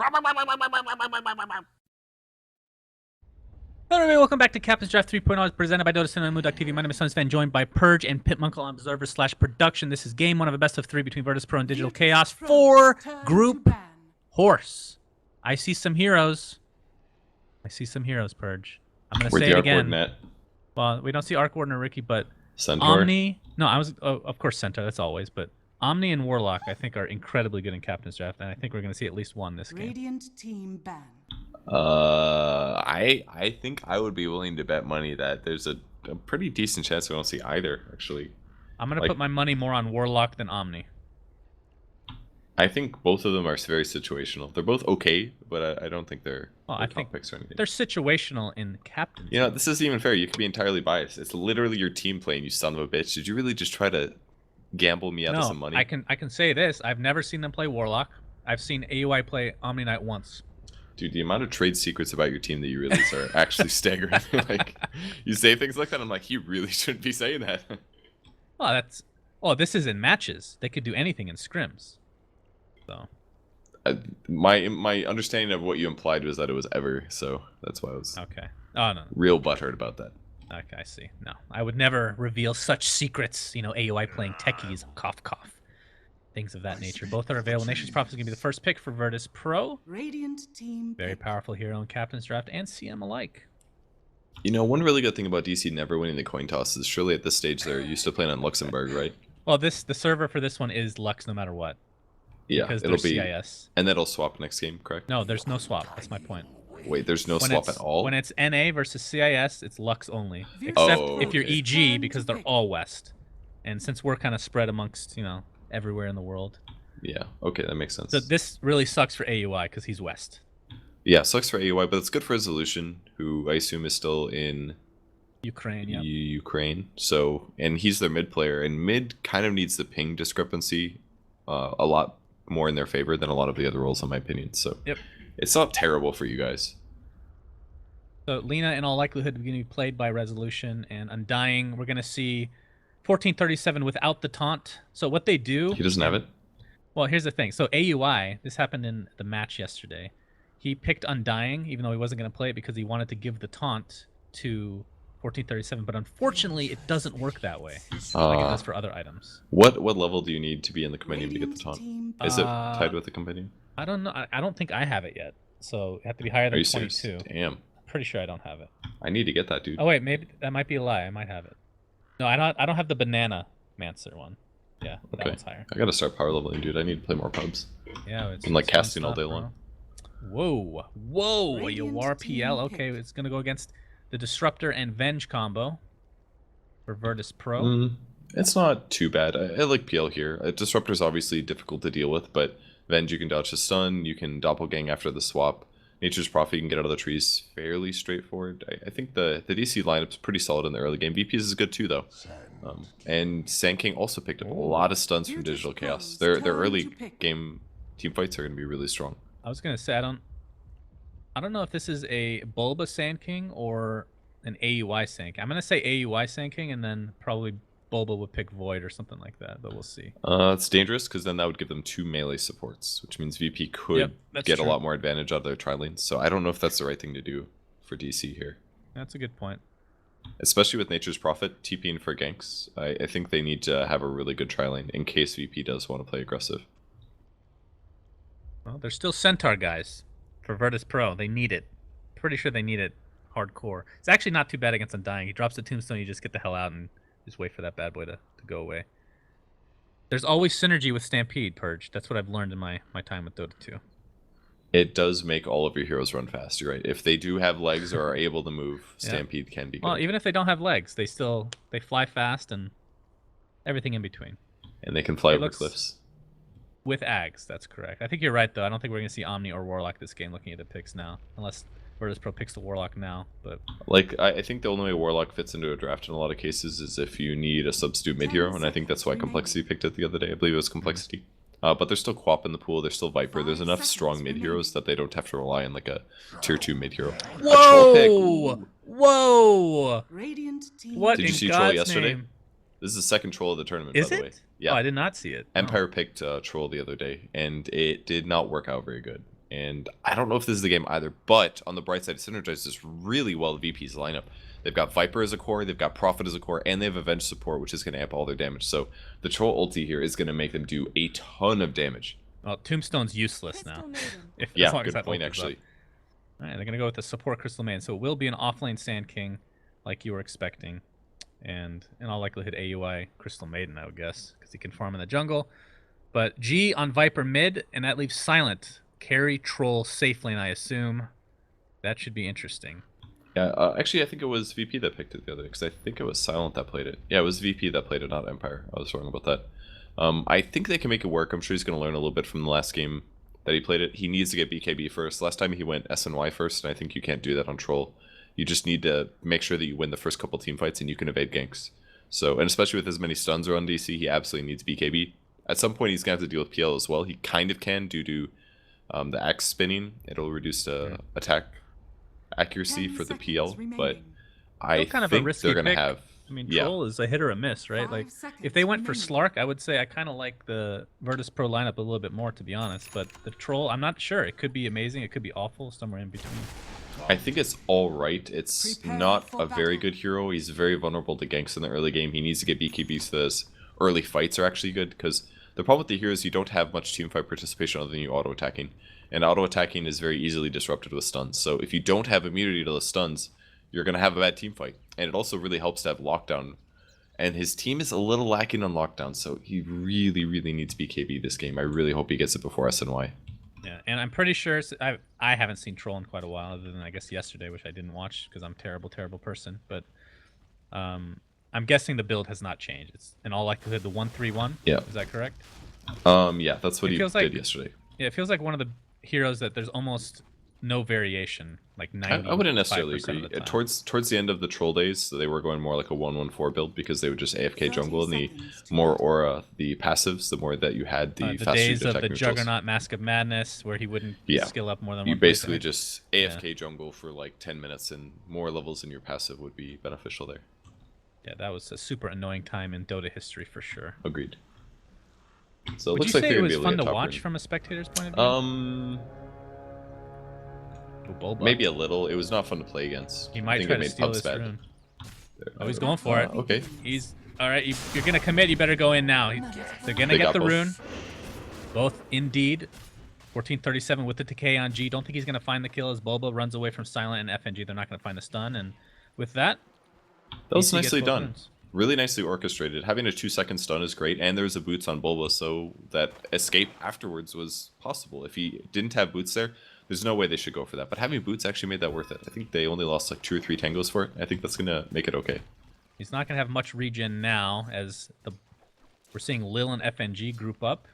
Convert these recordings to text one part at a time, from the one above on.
Hello everybody, welcome back to Captain's Draft 3.0, presented by Dota and moonducktv. My name is Sunsfan, joined by Purge and Pitmunkle on Observer/Production. This is game one of a best of three between Virtus.pro and Digital Chaos for Group Horse. I see some heroes. Purge. I'm going to say it again. Well, we don't see Arc Warden or Ricky, but Centaur? Omni. No, of course Centaur, that's always, but Omni and Warlock I think are incredibly good in Captain's Draft, and I think we're going to see at least one this game. Radiant team ban. I think I would be willing to bet money that there's a pretty decent chance we won't see either, actually. I'm going to put my money more on Warlock than Omni. I think both of them are very situational. They're both okay, but I don't think they're top picks or anything. They're situational in Captain's. You know, this isn't even fair. You could be entirely biased. It's literally your team playing, you son of a bitch. Did you really just try to gamble me out of some money? I can say this. I've never seen them play Warlock. I've seen AUI play Omni Knight once. Dude, the amount of trade secrets about your team that you release are actually staggering. Like, you say things like that, I'm like, he really shouldn't be saying that. Well, this is in matches. They could do anything in scrims. So, my understanding of what you implied was that it was ever, so that's why I was okay. Oh no, real butthurt about that. Okay, I see. No, I would never reveal such secrets. You know, AUI playing techies, cough cough, things of that nature. Both are available. Nature's Prophet is going to be the first pick for Virtus.pro. Radiant team. Very powerful hero in Captain's Draft and CM alike. You know, one really good thing about DC never winning the coin toss is surely at this stage they're used to playing on Luxembourg, right? Well, the server for this one is Lux no matter what. Yeah, because it'll be CIS. And that'll swap next game, correct? No, there's no swap. That's my point. Wait, there's no swap at all? When it's NA versus CIS, it's Lux only. Except if you're EG, because they're all West. And since we're kind of spread amongst, you know, everywhere in the world. Yeah, okay, that makes sense. So this really sucks for AUI, because he's West. Yeah, sucks for AUI, but it's good for Resolution, who I assume is still in Ukraine, yeah. Ukraine. So, and he's their mid player, and mid kind of needs the ping discrepancy a lot more in their favor than a lot of the other roles, in my opinion. So, yep. It's not terrible for you guys. So Lina, in all likelihood, is going to be played by Resolution, and Undying, we're going to see 1437 without the taunt. So what they do... He doesn't have it? Well, here's the thing. So AUI, this happened in the match yesterday. He picked Undying, even though he wasn't going to play it because he wanted to give the taunt to 1437, but unfortunately it doesn't work that way like it does for other items. What level do you need to be in the compendium to get the taunt? Is it tied with the compendium? I don't know. I don't think I have it yet, so you have to be higher than 22. Serious? Damn. Pretty sure I don't have it. I need to get that, dude. Oh wait, maybe that might be a lie. I might have it. No, I don't have the banana Mancer one. Yeah, that one's higher. I gotta start power leveling, dude. I need to play more pubs. Yeah, it's like casting all day long. Whoa, a Yawar PL. Okay, it's gonna go against the Disruptor and Venge combo for Virtus.pro. It's not too bad. I like PL here. Disruptor's obviously difficult to deal with, but Venge, you can dodge the stun, you can doppelgang after the swap. Nature's Prophet, you can get out of the trees fairly straightforward. I think the DC lineup's pretty solid in the early game. VPs is good too, though. And Sand King also picked up a lot of stuns from Digital Chaos. Their early game team fights are going to be really strong. I was going to say, I don't know if this is a Bulba Sand King or an AUI Sand King. I'm going to say AUI Sand King, and then probably Bulba would pick Void or something like that, but we'll see. It's dangerous because then that would give them 2 melee supports, which means VP could get a lot more advantage out of their tri-lanes. So I don't know if that's the right thing to do for DC here. That's a good point. Especially with Nature's Prophet TPing for ganks. I think they need to have a really good tri-lane in case VP does want to play aggressive. Well, there's still Centaur guys for Virtus.pro. They need it. Pretty sure they need it hardcore. It's actually not too bad against Undying. He drops the tombstone, you just get the hell out and just wait for that bad boy to go away. There's always synergy with Stampede, Purge. That's what I've learned in my time with Dota 2. It does make all of your heroes run fast, you're right. If they do have legs or are able to move, Stampede can be good. Well, even if they don't have legs, they fly fast and everything in between. And they can fly over cliffs. With Ags, that's correct. I think you're right, though. I don't think we're going to see Omni or Warlock this game looking at the picks now. Unless Virtus.pro picks the Warlock now. But like, I think the only way Warlock fits into a draft in a lot of cases is if you need a substitute mid-hero, and I think that's why Complexity picked it the other day. I believe it was Complexity. But there's still Quap in the pool, there's still Viper, there's enough strong mid-heroes that they don't have to rely on like a tier 2 mid-hero. Whoa! Whoa! What Did you see God's Troll yesterday? Name? This is the second Troll of the tournament, is by the way. It? Yeah. Oh, I did not see it. Empire picked Troll the other day, and it did not work out very good. And I don't know if this is the game either, but on the bright side, it synergizes really well the VP's lineup. They've got Viper as a core, they've got Prophet as a core, and they have Avenge support, which is going to amp all their damage. So the Troll ulti here is going to make them do a ton of damage. Well, Tombstone's useless now. Yeah, as long as good that point, ult is up. actually. All right, they're going to go with the support Crystal Maiden. So it will be an offlane Sand King, like you were expecting. And in all likelihood, AUI Crystal Maiden, I would guess, because he can farm in the jungle. But G on Viper mid, and that leaves Silent. Carry Troll safe lane, I assume. That should be interesting. Yeah, actually, I think it was VP that picked it the other day, because I think it was Silent that played it. Yeah, it was VP that played it, not Empire. I was wrong about that. I think they can make it work. I'm sure he's going to learn a little bit from the last game that he played it. He needs to get BKB first. Last time he went SNY first, and I think you can't do that on Troll. You just need to make sure that you win the first couple team fights and you can evade ganks. So, and especially with as many stuns around DC, he absolutely needs BKB. At some point, he's going to have to deal with PL as well. He kind of can due to the axe spinning. It'll reduce attack accuracy for the PL, but I kind of think a risky they're going to pick. have... I mean, Yeah. Troll is a hit or a miss, right? Like, if they went for Slark, I would say I kind of like the Virtus.pro lineup a little bit more, to be honest. But the Troll, I'm not sure. It could be amazing. It could be awful, somewhere in between. I think it's all right. It's not a very good hero. He's very vulnerable to ganks in the early game. He needs to get BKB so those early fights are actually good, because the problem with the hero is you don't have much teamfight participation other than you auto-attacking. And auto-attacking is very easily disrupted with stuns. So if you don't have immunity to the stuns, you're going to have a bad teamfight. And it also really helps to have lockdown. And his team is a little lacking on lockdown, so he really, really needs BKB this game. I really hope he gets it before SNY. Yeah, and I'm pretty sure I haven't seen Troll in quite a while, other than I guess yesterday, which I didn't watch because I'm a terrible, terrible person. But I'm guessing the build has not changed. It's in all likelihood the 1-3-1. Yeah. Is that correct? Yeah, that's what he feels did like, yesterday. Yeah, it feels like one of the heroes that there's almost no variation, like 90. I wouldn't necessarily agree. The Towards the end of the Troll days, they were going more like a 1-1-4 build because they would just AFK jungle, and the more aura, the passives, the more that you had the faster days to of attack the neutrals. Juggernaut Mask of Madness, where he wouldn't skill up more than You one place, basically I think. just AFK jungle for like 10 minutes, and more levels in your passive would be beneficial there. Yeah, that was a super annoying time in Dota history for sure. Agreed. So it Would looks you like say they're it gonna was be fun able to top watch lane. from a spectator's point of view? Bulba. Maybe a little. It was not fun to play against. He I might think try it to made steal pubs this bad. rune. Oh, he's going for it. Okay. He's all right. You're gonna commit. You better go in now. They're gonna They get got the both. rune. Both indeed. 1437 with the decay on G. Don't think he's gonna find the kill as Bulba runs away from Silent and FNG. They're not gonna find the stun, and with that, That was DC gets nicely both done. runes. Really nicely orchestrated. Having a 2-second stun is great, and there's a boots on Bulba, so that escape afterwards was possible. If he didn't have boots there, there's no way they should go for that. But having boots actually made that worth it. I think they only lost like 2 or 3 tangos for it. I think that's gonna make it okay. He's not gonna have much regen now, as we're seeing Lil and FNG group up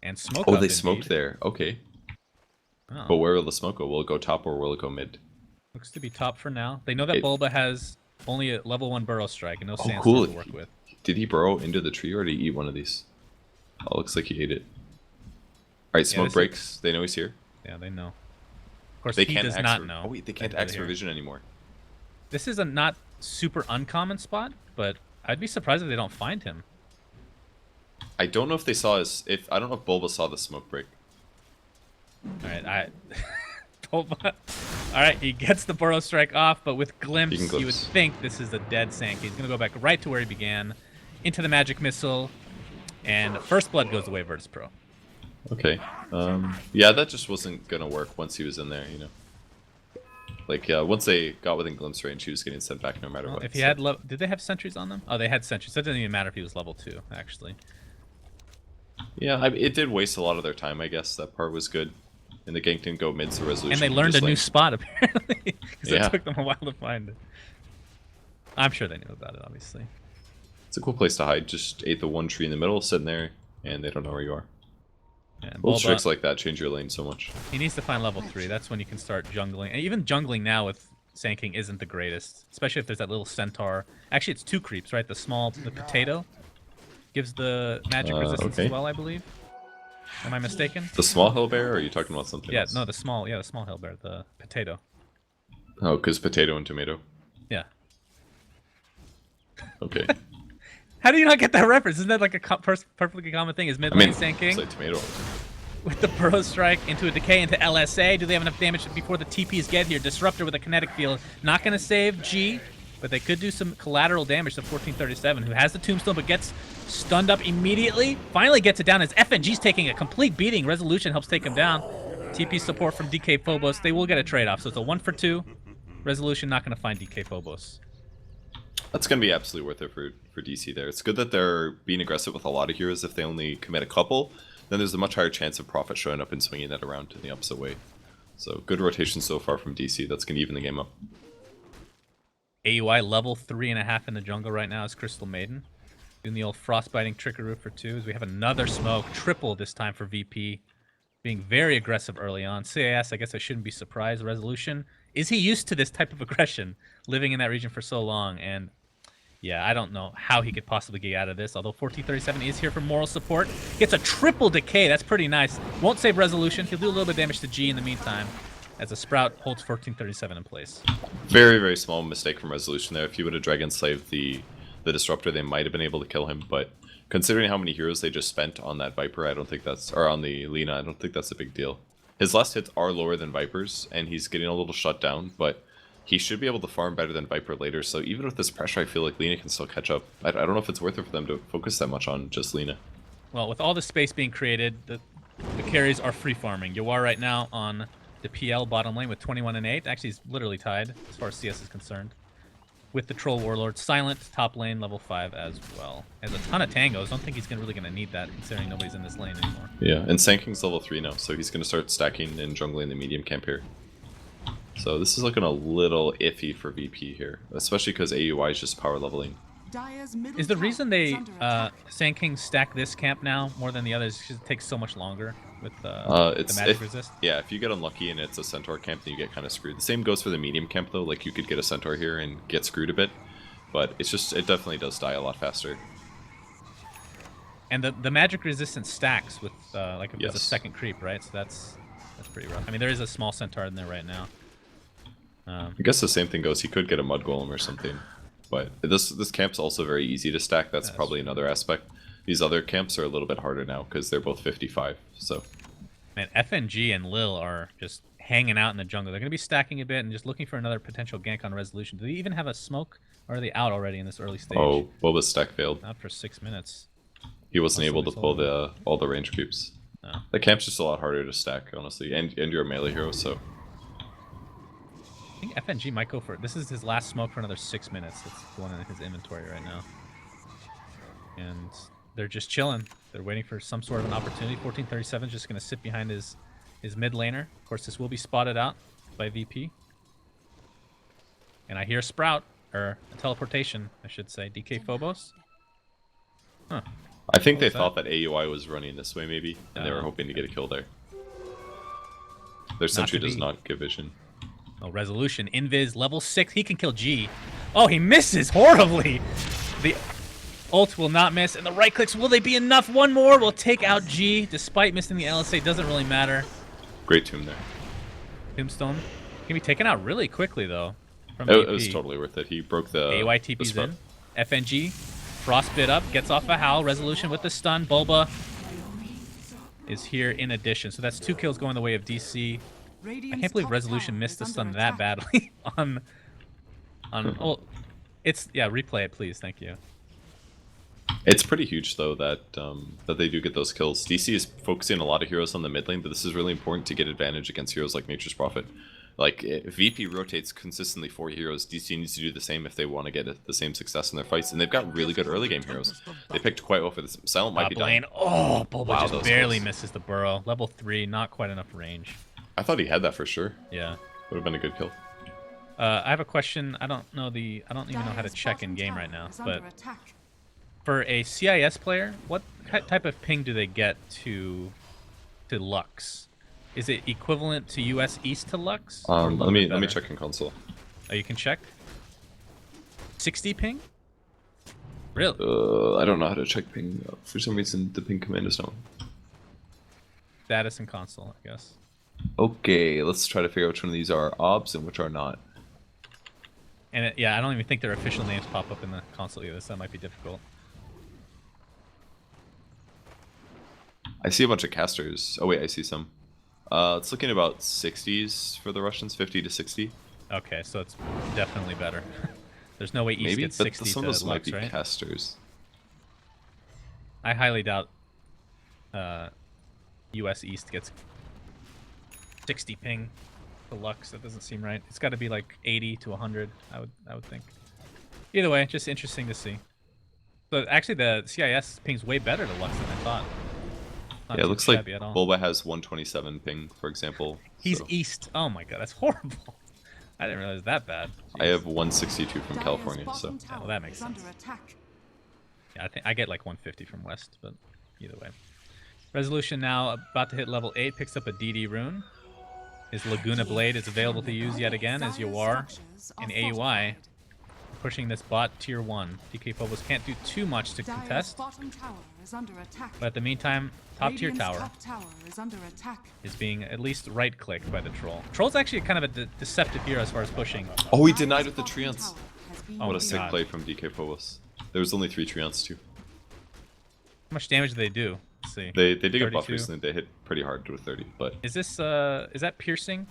and smoke. Oh, up they indeed. smoked there. Okay. Oh. But where will the smoke go? Will it go top or will it go mid? Looks to be top for now. They know that Bulba has only a level 1 burrow strike and no sandstorm cool. to work with. Did he burrow into the tree or did he eat one of these? Oh, looks like he ate it. Alright, smoke this breaks. They know he's here. Yeah, they know. Of course, They he can't does axe not for... know. Oh wait, they can't that axe they're for here. vision anymore. This is a not super uncommon spot, but I'd be surprised if they don't find him. I don't know if they saw his... I don't know if Bulba saw the smoke break. All right, Bulba. All right, he gets the burrow strike off, but with glimpse, You can you would glimpse. think this is a dead Sankey. He's gonna go back right to where he began, into the magic missile, and first blood goes away. Virtus.pro. Okay. Yeah, that just wasn't gonna work once he was in there, you know. Like, once they got within glimpse range, he was getting sent back no matter Well, what. if he so- had did they have sentries on them? Oh, they had sentries. That doesn't even matter if he was level 2, actually. Yeah, it did waste a lot of their time, I guess. That part was good. And the gank didn't go mid, so resolution. And they learned a just new like- spot, apparently. Because Yeah. it took them a while to find it. I'm sure they knew about it, obviously. It's a cool place to hide. Just ate the one tree in the middle, sitting there, and they don't know where you are. And Little Bulba, tricks like that change your lane so much. he needs to find level 3. That's when you can start jungling. And even jungling now with Sand King isn't the greatest. Especially if there's that little centaur. Actually, it's 2 creeps, right? The potato gives the magic resistance okay. as well, I believe. Am I mistaken? The small hill bear, or are you talking about something Yeah, else? no, the small hellbear, the potato. Oh, because potato and tomato. Yeah. Okay. How do you not get that reference? Isn't that like a perfectly common thing? Is mid I lane mean, Sand King? it's like tomato all the time. with the Burrow Strike into a Decay into LSA. Do they have enough damage before the TPs get here? Disruptor with a Kinetic Field. Not going to save G, but they could do some collateral damage to 1437, who has the Tombstone but gets stunned up immediately. Finally gets it down as FNG's taking a complete beating. Resolution helps take him down. TP support from DK Phobos. They will get a trade-off, so it's a 1 for 2. Resolution not going to find DK Phobos. That's going to be absolutely worth it for DC there. It's good that they're being aggressive with a lot of heroes. If they only commit a couple, then there's a much higher chance of Prophet showing up and swinging that around in the opposite way. So good rotation so far from DC. That's going to even the game up. AUI level 3.5 in the jungle right now is Crystal Maiden. Doing the old frostbiting trickaroo for 2 as we have another smoke. Triple this time for VP. Being very aggressive early on. CIS, I guess I shouldn't be surprised. Resolution. Is he used to this type of aggression? Living in that region for so long. And yeah, I don't know how he could possibly get out of this. Although 1437 is here for moral support. Gets a triple decay. That's pretty nice. Won't save Resolution. He'll do a little bit of damage to G in the meantime. As a Sprout holds 1437 in place. Very, very small mistake from Resolution there. If he would have Dragon Slaved the Disruptor, they might have been able to kill him. But considering how many heroes they just spent on that Viper, I don't think that's... Or on the Lina, I don't think that's a big deal. His last hits are lower than Viper's, and he's getting a little shut down, but he should be able to farm better than Viper later, so even with this pressure, I feel like Lina can still catch up. I don't know if it's worth it for them to focus that much on just Lina. Well, with all the space being created, the carries are free farming. Yawar right now on the PL bottom lane with 21 and 8. Actually, he's literally tied as far as CS is concerned. With the Troll Warlord. Silent, top lane, level 5 as well. Has a ton of tangos. Don't think he's really going to need that, considering nobody's in this lane anymore. Yeah, and Sanking's level 3 now, so he's going to start stacking and jungling the medium camp here. So this is looking a little iffy for VP here, especially because AUI is just power leveling. Is the reason they Sand King stack this camp now more than the others because it takes so much longer with the magic resist? Yeah, if you get unlucky and it's a Centaur camp, then you get kind of screwed. The same goes for the medium camp though. Like you could get a Centaur here and get screwed a bit, but it definitely does die a lot faster. And the magic resistance stacks with like if Yes. there's a second creep, right? So that's pretty rough. I mean, there is a small Centaur in there right now. I guess the same thing goes. He could get a Mud Golem or something. But this camp's also very easy to stack. That's probably another aspect. These other camps are a little bit harder now because they're both 55. So, man, FNG and Lil are just hanging out in the jungle. They're going to be stacking a bit and just looking for another potential gank on Resolution. Do they even have a smoke, or are they out already in this early stage? Oh, Boba's stack failed. Out for 6 minutes. He wasn't able to pull all the range creeps. No. The camp's just a lot harder to stack, honestly. And you're a melee hero, so. I think FNG might go for it. This is his last smoke for another 6 minutes. That's the one in his inventory right now. And they're just chilling. They're waiting for some sort of an opportunity. 1437 is just going to sit behind his mid laner. Of course, this will be spotted out by VP. And I hear Sprout, or a teleportation, I should say. DK Phobos. Huh. I think they thought that AUI was running this way, maybe, and they were hoping to get a kill there. Their sentry does not give vision. Oh, Resolution. Invis, level 6. He can kill G. Oh, he misses horribly. The ult will not miss. And the right clicks, will they be enough? One more will take out G. Despite missing the LSA, doesn't really matter. Great tomb there. Tombstone can be taken out really quickly, though. From It was totally worth it. He broke the... AY TP's in. FNG. Frostbit up. Gets off a Howl. Resolution with the stun. Bulba is here in addition. So that's 2 kills going the way of DC. I can't believe Resolution missed the stun that badly on oh, it's replay it please, thank you. It's pretty huge though that that they do get those kills. DC is focusing a lot of heroes on the mid lane, but this is really important to get advantage against heroes like Nature's Prophet. Like if VP rotates consistently 4 heroes, DC needs to do the same if they want to get the same success in their fights, and they've got really good early game heroes. They picked quite well for this. Silent might be dying. Oh, Bulba just barely close. Misses the burrow. Level 3, not quite enough range. I thought he had that for sure. Yeah. Would have been a good kill. I have a question. I don't even know how to check in game right now, but for a CIS player, what type of ping do they get to Lux? Is it equivalent to US East to Lux? Let me check in console. Oh, you can check. 60 ping? Really? I don't know how to check ping. For some reason, the ping command is not. Status in console, I guess. Okay, let's try to figure out which one of these are obs and which are not. And I don't even think their official names pop up in the console either, so that might be difficult. I see a bunch of casters. Oh wait, I see some. It's looking about 60s for the Russians, 50 to 60. Okay, so it's definitely better. There's no way East Maybe, gets but 60 some to of those might Lux, be right? casters. I highly doubt US East gets 60 ping to Lux. That doesn't seem right. It's got to be like 80 to 100, I would think. Either way, just interesting to see. So actually the CIS ping's way better to Lux than I thought. Not Yeah, it too looks like shabby at all. Bulba has 127 ping, for example. He's so. East. Oh my god, that's horrible. I didn't realize that bad. I have 162 from Dire's California, so. bottom Yeah, tower well, that makes is under sense. attack. Yeah, I think I get like 150 from West, but either way. Resolution now about to hit level 8, picks up a DD rune. His Laguna Blade is available to use yet again as you are in AUI, pushing this bot tier 1. DK Phobos can't do too much to Dire's contest, bottom tower is under attack. but at the meantime, top tier Radiant's tower top tower is under attack. is being at least right-clicked by the troll. Troll's actually kind of a deceptive hero as far as pushing. Oh, he Dire's denied with the bottom Treants. tower has been Oh, What a my sick God. play from DK Phobos. There was only 3 Treants too. How much damage do they do? Let's see. They did get buff 32. recently. They hit pretty hard with 30, but Is this is that piercing,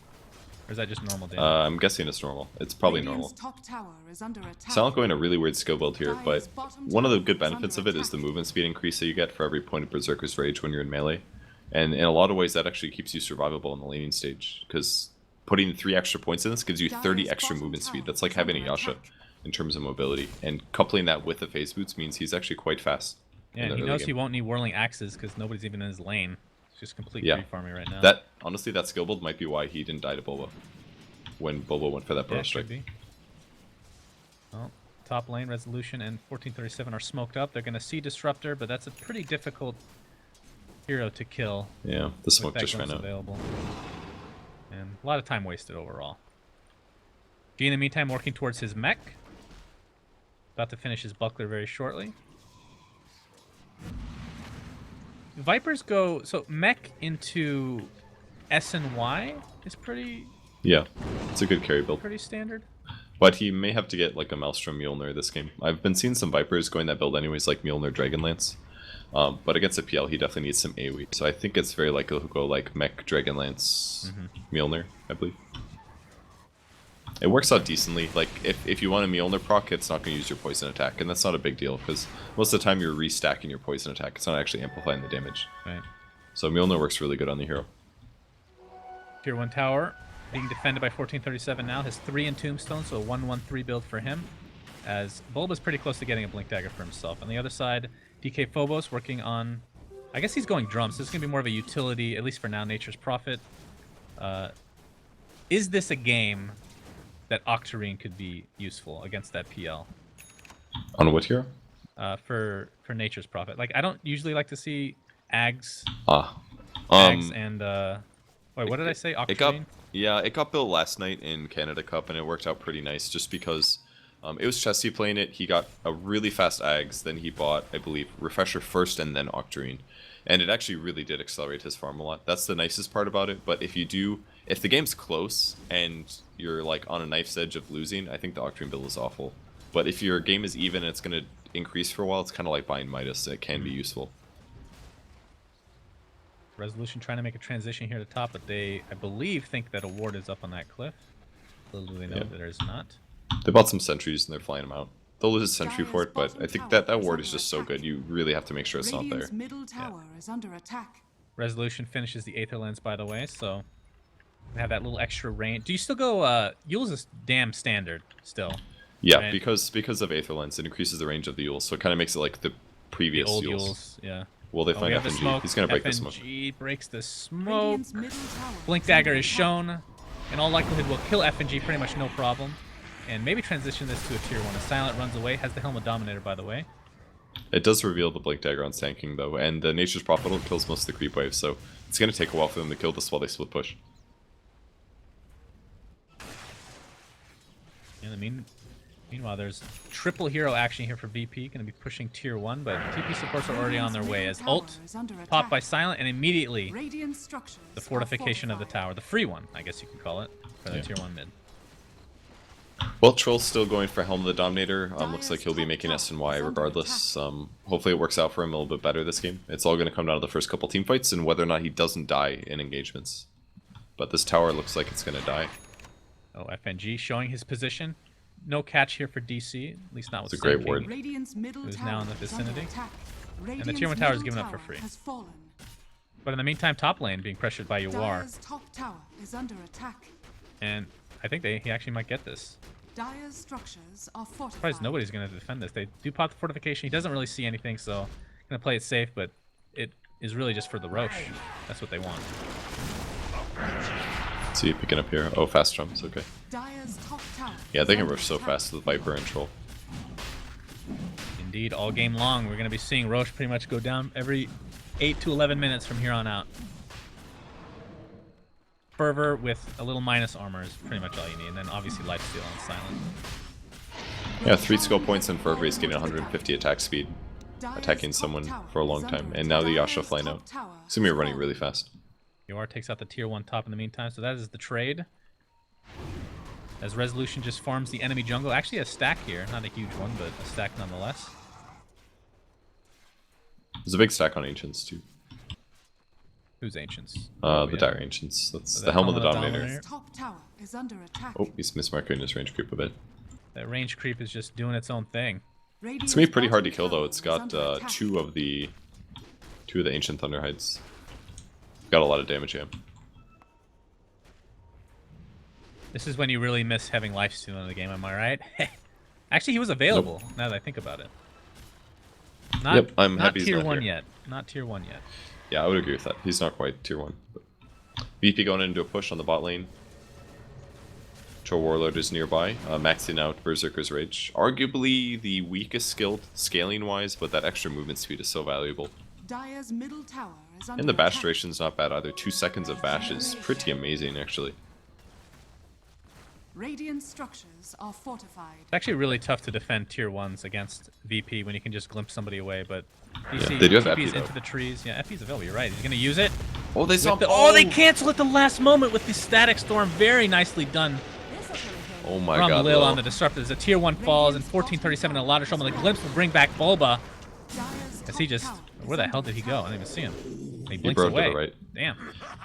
or is that just normal damage? I'm guessing it's normal. It's probably normal. Radiant's top tower is under attack. Silent going a really weird skill build here, Dire's but bottom one of the tower good is under benefits of it is the attack. movement speed increase that you get for every point of Berserker's Rage when you're in melee. And in a lot of ways, that actually keeps you survivable in the laning stage, because putting 3 extra points in this gives you 30 Dire's extra bottom movement speed. tower That's like is having a under Yasha attack. in terms of mobility. And coupling that with the phase boots means he's actually quite fast. Yeah, in and the he early knows game. he won't need whirling axes because nobody's even in his lane. It's just complete Yeah. free farming right now. That honestly, that skill build might be why he didn't die to Boba when Boba went for that yeah, burrow it strike. could be. Well, top lane Resolution and 1437 are smoked up. They're gonna see Disruptor, but that's a pretty difficult hero to kill Yeah, the with smoke that just ran glimpse out. available. And a lot of time wasted overall. G in the meantime working towards his mech. About to finish his buckler very shortly. Vipers go so mech into S and Y is pretty Yeah, it's a good carry build. standard. But he may have to get like a Maelstrom Mjolnir this game. I've been seeing some Vipers going that build anyways, like Mjolnir Dragonlance. But against a PL, he definitely needs some AoE. So I think it's very likely he'll go like Mech, Dragonlance, Mjolnir, I believe. It works out decently. Like, if you want a Mjolnir proc, it's not going to use your poison attack. And that's not a big deal, because most of the time you're restacking your poison attack. It's not actually amplifying the damage. Right. So Mjolnir works really good on the hero. Tier 1 tower being defended by 1437 now. Has 3 in Tombstone, so a 1-1-3 build for him. As Bulba's pretty close to getting a Blink Dagger for himself. On the other side, DK Phobos working on... I guess he's going drums. This is going to be more of a utility, at least for now, Nature's Prophet. Is this a game that Octarine could be useful against that PL? On what hero? For Nature's Prophet. Like, I don't usually like to see Ags, Ags and... wait, what did I say? It got, Octarine? yeah, it got built last night in Canada Cup, and it worked out pretty nice just because it was Chesty playing it. He got a really fast Ags, then he bought, I believe, Refresher first and then Octarine. And it actually really did accelerate his farm a lot. That's the nicest part about it, but if the game's close and you're like on a knife's edge of losing, I think the Octarine build is awful. But if your game is even and it's going to increase for a while, it's kind of like buying Midas. It can be useful. Resolution trying to make a transition here to top, but they, I believe, think that a ward is up on that cliff. Little do they know Yeah. that there's not. They bought some sentries and they're flying them out. They'll lose a sentry for it, but I think that ward is just so good. You really have to make sure it's not there. Radiant's middle tower is under attack. Resolution finishes the Aether Lens, by the way, so we have that little extra range. Do you still go, Yule's is damn standard still. Yeah, Right. because of Aether Lens, it increases the range of the Yule, so it kind of makes it like the The previous old Yules. Yules, yeah. Will they Oh, find we have the FNG? smoke. He's gonna break the smoke. FNG breaks the smoke. Radiant's middle tower Blink is Dagger under is attack. shown. In all likelihood, will kill FNG pretty much no problem. And maybe transition this to a tier 1. A Silent runs away, has the Helm of Dominator, by the way. It does reveal the Blink Dagger on tanking though, and the Nature's Prophet kills most of the creep waves, so it's gonna take a while for them to kill this while they split push. In the meanwhile, there's triple hero action here for VP. Going to be pushing tier 1, but TP supports are already on their way as ult popped by Silent, and immediately Radiant structures the are fortification of the fortified. tower. The free one, I guess you could call it, for the Yeah. tier 1 mid. Well, Troll's still going for Helm of the Dominator. Looks like he'll be making S and Y regardless. Hopefully it works out for him a little bit better this game. It's all going to come down to the first couple team fights and whether or not he doesn't die in engagements. But this tower looks like it's going to die. Oh, FNG showing his position. No catch here for DC, at least not with It's a great Sun ward. King, Radiant's middle who's tower now in the is under vicinity. attack. And the tier 1 tower is given up for free. Has fallen. But in the meantime, top lane being pressured by Yawar. Dire's top tower is under attack. And I think he actually might get this. Dire's structures are fortified. Surprised nobody's going to defend this. They do pop the fortification. He doesn't really see anything, so going to play it safe, but it is really just for the Roche. That's what they want. See you picking up here. Oh, fast jumps. Okay. Dire's top tower Yeah, they is can under rush so attack. fast with Viper and Troll. Indeed, all game long, we're going to be seeing Roche pretty much go down every 8 to 11 minutes from here on out. Fervor with a little minus armor is pretty much all you need, and then obviously lifesteal and silent. Yeah, 3 skill points and Fervor is getting 150 attack speed, Dire's attacking top someone tower for a long is time. under And now the attack. Yasha flying Dire's out. top tower It's going to be has running fallen. really fast. Yawar takes out the tier 1 top in the meantime, so that is the trade. As Resolution just farms the enemy jungle. Actually a stack here, not a huge one, but a stack nonetheless. There's a big stack on Ancients too. Who's Ancients? The yeah. Dire Ancients. That's So the Helm of the Dominator. Dominator. Dire's top tower is under attack. Oh, he's mismarking his range creep a bit. That range creep is just doing its own thing. It's gonna be pretty hard to kill though. Tower It's is got under attack. two of the Ancient Thunderhides. Got a lot of damage, yeah. This is when you really miss having lifesteal in the game, am I right? Actually, he was available, now that I think about it. Not, Yep, I'm not happy he's tier not 1 here. yet. Not tier 1 yet. Yeah, I would agree with that. He's not quite tier 1. But VP going into a push on the bot lane. Troll Warlord is nearby, maxing out Berserker's Rage. Arguably the weakest skill scaling-wise, but that extra movement speed is so valuable. Dire's middle tower is under And the bash attack. duration's not bad either. 2 seconds of bash is pretty amazing, actually. Radiant structures are fortified. It's actually really tough to defend tier 1s against VP when you can just glimpse somebody away, but you Yeah, see they do have VP's Epi, into though. the trees. Yeah, Epi's available, you're right. He's going to use it. Oh, they saw. Oh, they cancel at the last moment with the Static Storm. Very nicely done Oh my from god. Lil Lil. on the Disruptor. As a tier 1 falls in 14:37 and a lot of trouble. The glimpse will bring back Bulba. Dire's As he top just... tower Where is the under hell did he go? I attack. didn't even see him. He blinks broke to the away. right. Damn.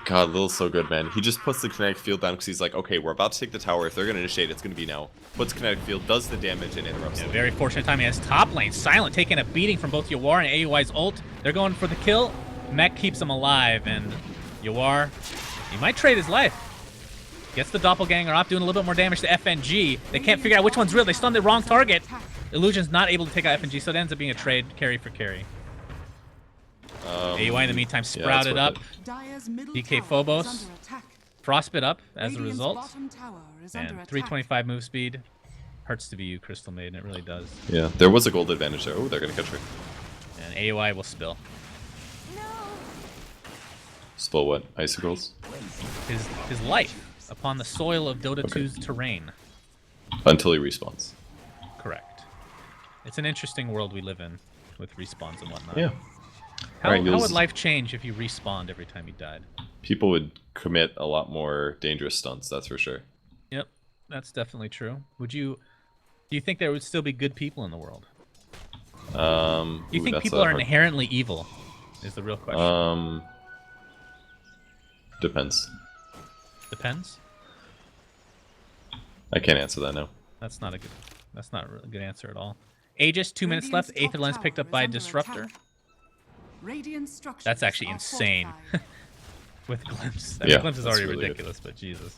God, Lil's so good, man. He just puts the kinetic field down because he's like, okay, we're about to take the tower. If they're going to initiate, it's going to be now. Puts kinetic field, does the damage, and interrupts Yeah, them. very fortunate time. He has top lane. Silent taking a beating from both Yawar and AUI's ult. They're going for the kill. Mech keeps him alive, and Yawar, he might trade his life. Gets the doppelganger off, doing a little bit more damage to FNG. They can't figure out which one's real. They stunned the wrong target. Illusion's not able to take out FNG, so it ends up being a trade carry for carry. AUI in the meantime sprouted yeah, up. it's worth Dire's middle DK tower is Phobos. under attack. Frostbit up as a Radiant's result. bottom tower is under And attack. 325 move speed. Hurts to be you, Crystal Maiden. It really does. Yeah, there was a gold advantage there. Oh, they're going to catch her. And AUI will spill. Spill what? Icicles? His life upon the soil of Dota 2's terrain. Until he respawns. Correct. It's an interesting world we live in with respawns and whatnot. Yeah. How, Alright, how you'll would life change if you respawned every time you died? People would commit a lot more dangerous stunts, that's for sure. Yep, that's definitely true. Do you think there would still be good people in the world? Do you think that's people a are hard- inherently evil? Is the real question. Depends. Depends. I can't answer that now. That's not a really good answer at all. Aegis, 2 minutes left. Radiant's Aether Lens top picked up tower by is under Disruptor. attack. Radiant structures That's actually are insane. fortified. With Glimpse. I Yeah, mean, Glimpse is that's already really good. ridiculous, but Jesus.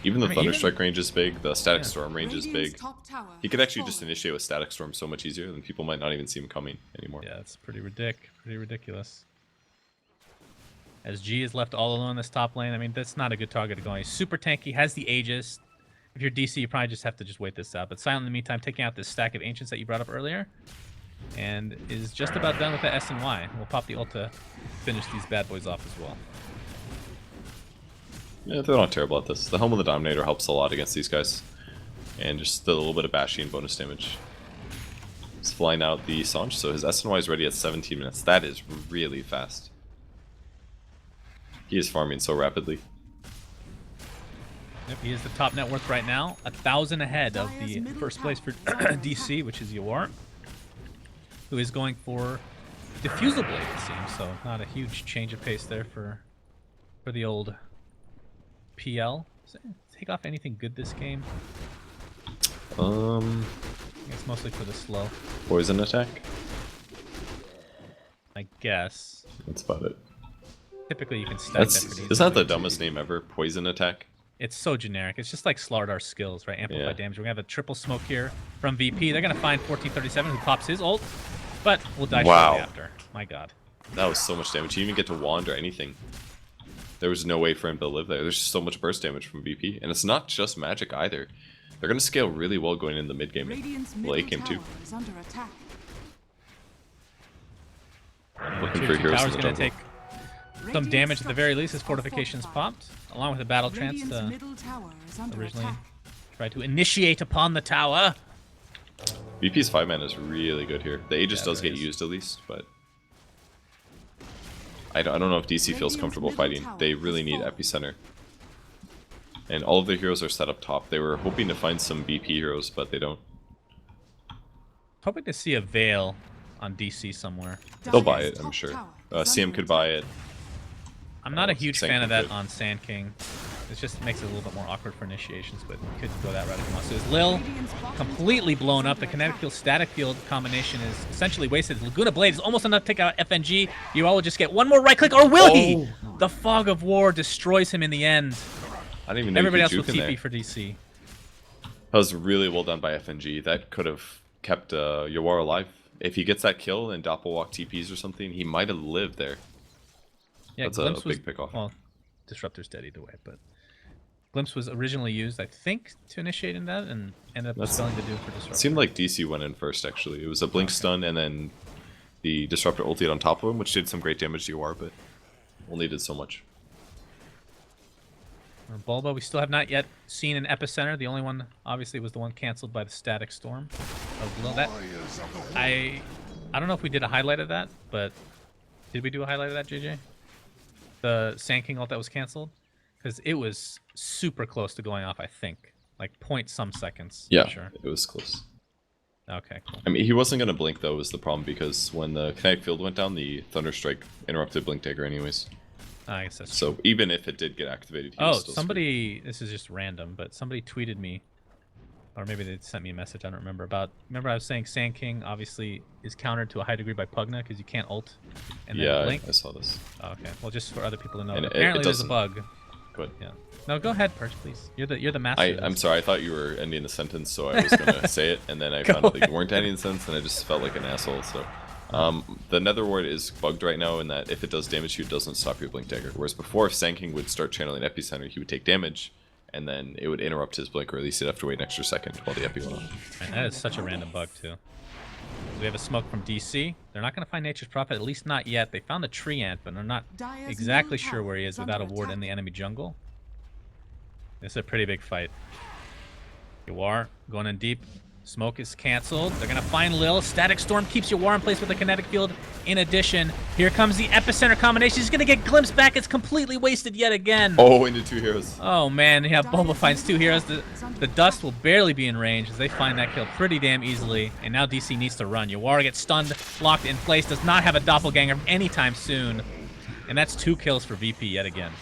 Even the I mean, Thunderstrike range is big, the Static Yeah. Storm range is Radiant's big. top tower He could has actually just fallen. initiate with Static Storm so much easier, and people might not even see him coming anymore. Yeah, it's pretty ridiculous. As G is left all alone in this top lane, I mean, that's not a good target to go on. He's super tanky, has the Aegis. If you're DC, you probably just have to wait this out. But Silent, in the meantime, taking out this stack of Ancients that you brought up earlier, and is just about done with the S and Y. We'll pop the ult to finish these bad boys off as well. Yeah, they're not terrible at this. The Helm of the Dominator helps a lot against these guys. And just a little bit of bashing and bonus damage. He's flying out the Sanj, so his SNY is ready at 17 minutes. That is really fast. He is farming so rapidly. Yep, he is the top net worth right now, 1,000 ahead of the first place for DC, which is Yor, who is going for Diffusal Blade, it seems. So not a huge change of pace there for the old PL. Does it take off anything good this game? I guess mostly for the slow. Poison attack. I guess. That's about it. Typically, you can stack that pretty Is that easily. the dumbest name ever? Poison attack. It's so generic. It's just like Slardar skills, right? Amplify Yeah. damage. We're gonna have a triple smoke here from VP. They're gonna find 1437 who pops his ult, but we'll die Wow. shortly after. My God. That was so much damage. He didn't even get to wand or anything. There was no way for him to live there. There's just so much burst damage from VP, and it's not just magic either. They're gonna scale really well going in the mid game. Radiant's Well, late middle game too. tower is under attack. Looking for Tier 2 heroes in tower's the gonna jungle. take some damage at the very least as fortifications popped, along with the battle trance Radiant's to middle tower is under originally attack. try to initiate upon the tower. VP's 5-man is really good here. The Aegis Yeah, does there get is. used at least, but I don't know if DC feels comfortable fighting. They really need epicenter. And all of their heroes are set up top. They were hoping to find some VP heroes, but they don't. Hoping to see a Veil on DC somewhere. They'll buy Dire's it, I'm top sure. tower is CM under could buy it. I'm not a Oh, huge Sand fan King of that could. on Sand King. It just makes it a little bit more awkward for initiations, but you could go that route if you want. So is Lil completely blown up. The kinetic field static field combination is essentially wasted. Laguna Blade is almost enough to take out FNG. You all will just get one more right click, or will he? The Fog of War destroys him in the end. I didn't even know Everybody you else could will juke in TP there. for DC. That was really well done by FNG. That could have kept Yor alive. If he gets that kill and Doppelwalk TPs or something, he might have lived there. Yeah, That's a Glimpse was, big pick-off. Well, Disruptor's dead either way, but Glimpse was originally used, I think, to initiate in that, and ended up That's- spelling the Doom for Disruptor. It seemed like DC went in first, actually. It was a blink stun, and then the Disruptor ulted on top of him, which did some great damage to Yor, but only did so much. Bulba, we still have not yet seen an epicenter. The only one, obviously, was the one canceled by the Static Storm. That I don't know if we did a highlight of that, but did we do a highlight of that, JJ? The Sand King ult that was canceled, because it was super close to going off. I think like point some seconds. Yeah, for sure. it was close. Okay, cool. I mean, he wasn't going to blink, though, was the problem, because when the kinetic field went down, the Thunderstrike interrupted Blink Dagger anyways. I guess that's So even if it did get activated, he Oh, was still somebody, this is just random, but somebody tweeted me, or maybe they sent me a message, I don't remember, remember I was saying Sand King obviously is countered to a high degree by Pugna because you can't ult and then Yeah, blink? I saw this. Oh, okay, well, just for other people to know, And it apparently there's a doesn't- bug. Go ahead. Yeah. No, go ahead, Perch, please. You're the master. of I'm this. sorry, I thought you were ending the sentence, so I was going to say it, and then I found out that you weren't ending the sentence, and I just felt like an asshole, so... the Nether Ward is bugged right now in that if it does damage to you, it doesn't stop your Blink Dagger. Whereas before, if Sand King would start channeling Epicenter, he would take damage, and then it would interrupt his Blink, or at least he'd have to wait an extra second while the Epi went off. Man, that is such a random bug, too. We have a smoke from DC. They're not going to find Nature's Prophet, at least not yet. They found a tree ant, but they're not Dire's exactly middle sure where he tower is is without a under ward in attack. the enemy jungle. This is a pretty big fight. Yawar going in deep. Smoke is canceled. They're going to find Lil. Static Storm keeps Yawar in place with the kinetic field. In addition, here comes the epicenter combination. He's going to get glimpsed back. It's completely wasted yet again. Oh, into 2 heroes. Oh man, yeah, Bulba finds 2 heroes. The dust will barely be in range as they find that kill pretty damn easily. And now DC needs to run. Yawar gets stunned, locked in place, does not have a doppelganger anytime soon. And that's 2 kills for VP yet again.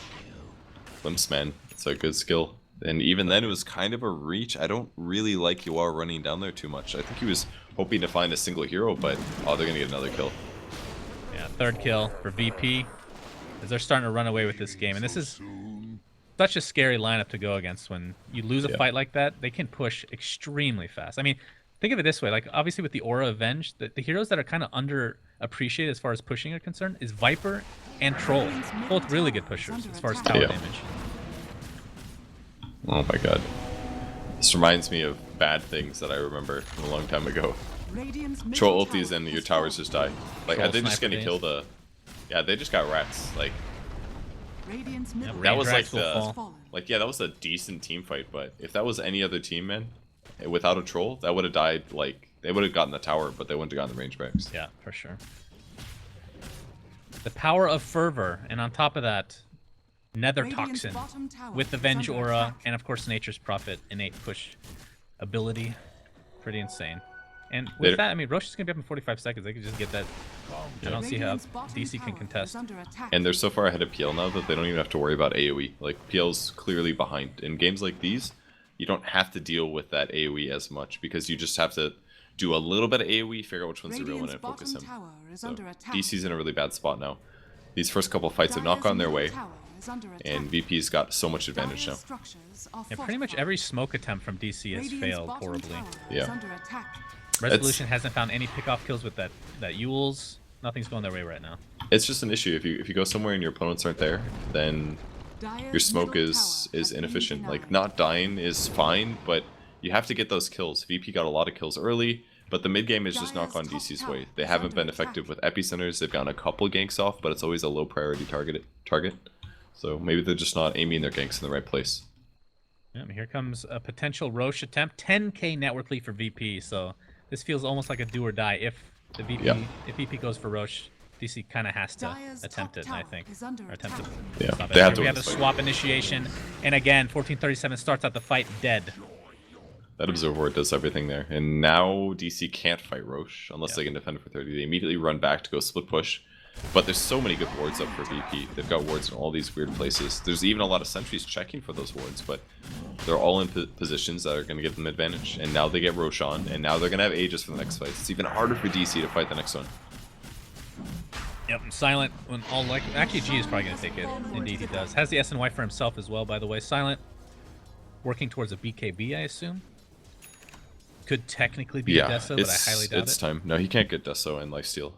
Glimpse, man. It's a good skill. And even then, it was kind of a reach. I don't really like Yor running down there too much. I think he was hoping to find a single hero, but oh, they're going to get another kill. Yeah, 3rd kill for VP as they're starting to run away with this game. And this is such a scary lineup to go against. When you lose a fight like that, they can push extremely fast. I mean, think of it this way. Like, obviously with the Aura Avenge, the heroes that are kind of underappreciated as far as pushing are concerned is Viper and Troll. Both really good pushers as far as tower damage. Oh my god. This reminds me of bad things that I remember from a long time ago. Radiant's middle Troll ulties tower and your has towers fallen. just die. Like, Troll are they just sniper gonna kill the... Yeah, they just got rats. Like, Radiant's middle Yeah, that was like Raindrax will the... fall. fallen. Like, yeah, that was a decent team fight, but if that was any other team, man, without a troll, that would have died, like... They would have gotten the tower, but they wouldn't have gotten the range barracks. Yeah, for sure. The power of fervor, and on top of that, Nether Radiant's Toxin bottom tower with the is Venge under Aura, attack. and of course Nature's Prophet innate push ability. Pretty insane. And with that, I mean, Roche is going to be up in 45 seconds. They could just get that. I don't see how Radiant's bottom DC can tower contest. is under attack. And they're so far ahead of PL now that they don't even have to worry about AoE. Like, PL's clearly behind. In games like these, you don't have to deal with that AoE as much because you just have to do a little bit of AoE, figure out which one's the real one, Radiant's and focus bottom him. tower is So, under attack. DC's in a really bad spot now. These first couple fights have not Dire's gone their middle way, tower is under attack. and VP's got so much advantage now. Dire's structures are Yeah, pretty much fortified. every smoke attempt from DC has Radiant's failed bottom horribly. tower Yeah. is under attack. Resolution hasn't found any pickoff kills with that Yules. Nothing's going their way right now. It's just an issue. If you go somewhere and your opponents aren't there, then Dire's your smoke middle is tower has been inefficient. Like, denied. not dying is fine, but you have to get those kills. VP got a lot of kills early, but the mid game is just not Dire's gone top DC's tower way. They is haven't under been attack. effective with epicenters. They've gotten a couple ganks off, but it's always a low priority target. So maybe they're just not aiming their ganks in the right place. Yeah, here comes a potential Roche attempt. 10k network lead for VP, so this feels almost like a do or die. If the VP, Yeah. if VP goes for Roche, DC kind of has to Dire's attempt top it, I tower think. is under Or attempt attack. to Yeah, stop it. they have Here to we win have the this fight. swap initiation, and again, 1437 starts out the fight dead. That Observer Ward does everything there. And now DC can't fight Roche unless they can defend it for 30. They immediately run back to go split push. But there's so many good wards up for VP. They've got wards in all these weird places. There's even a lot of sentries checking for those wards, but they're all in positions that are going to give them advantage. And now they get Roche on, and now they're going to have Aegis for the next fight. It's even harder for DC to fight the next one. Yep, Silent, when all like actually G is probably going to take it. Indeed he does. Has the SNY for himself as well, by the way. Silent working towards a BKB, I assume. Could technically be a Yeah, Deso, but I highly doubt it's it. time. No, he can't get Deso and Lifesteal.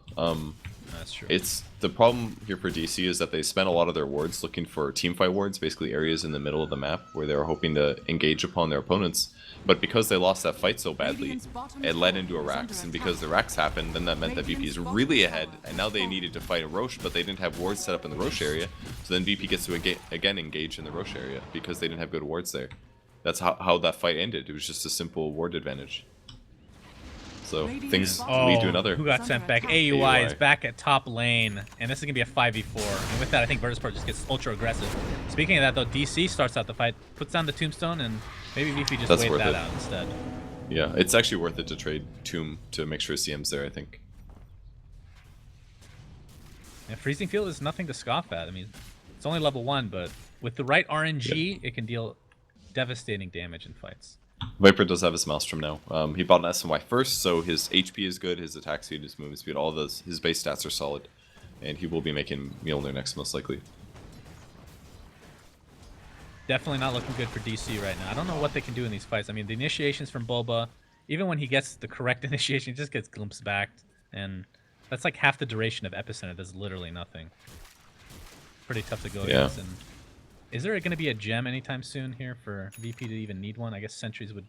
That's true. It's the problem here for DC is that they spent a lot of their wards looking for teamfight wards, basically areas in the middle of the map where they were hoping to engage upon their opponents. But because they lost that fight so badly, Radiant's bottom it led tower into a is Rax, under and because attack. the Rax happened, then that meant that VP Radiant's is bottom really tower ahead, and now they fallen. needed to fight a Roche, but they didn't have wards set up in the Roche area, so then VP gets to again engage in the Roche area because they didn't have good wards there. That's how that fight ended. It was just a simple ward advantage. So things lead to another. Who got sent back? AUI is back at top lane, and this is gonna be a 5v4. And with that, I think Virtus.pro just gets ultra aggressive. Speaking of that, though, DC starts out the fight, puts down the tombstone, and maybe VP just That's wait worth that it. out instead. Yeah, it's actually worth it to trade Tomb to make sure CM's there, I think. And Freezing Field is nothing to scoff at. I mean, it's only level 1, but with the right RNG, it can deal devastating damage in fights. Viper does have his Maelstrom now. He bought an SNY first, so his HP is good, his attack speed, his movement speed, all of his base stats are solid. And he will be making Mjolnir next, most likely. Definitely not looking good for DC right now. I don't know what they can do in these fights. I mean, the initiations from Boba, even when he gets the correct initiation, he just gets glimpsed back. And that's like half the duration of Epicenter. Does literally nothing. Pretty tough to go against. And is there going to be a gem anytime soon here for VP to even need one? I guess sentries would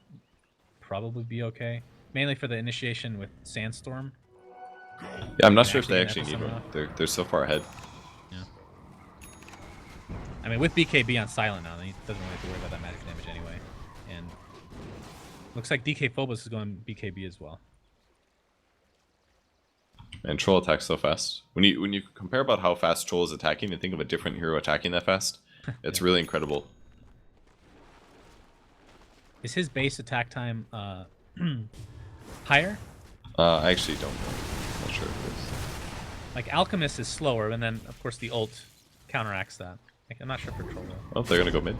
probably be okay. Mainly for the initiation with Sandstorm. Yeah, I'm not sure if they actually actually get need an one. episode They're so far ahead. Yeah. I mean, with BKB on silent now, he doesn't really have to worry about that magic damage anyway. And looks like DK Phobos is going BKB as well. And Troll attacks so fast. When you compare about how fast Troll is attacking and think of a different hero attacking that fast, it's really incredible. Is his base attack time higher? I actually don't know. I'm not sure if it is. Like Alchemist is slower, and then of course the ult counteracts that. Like, I'm not sure for Troll though. Oh, they're gonna go mid.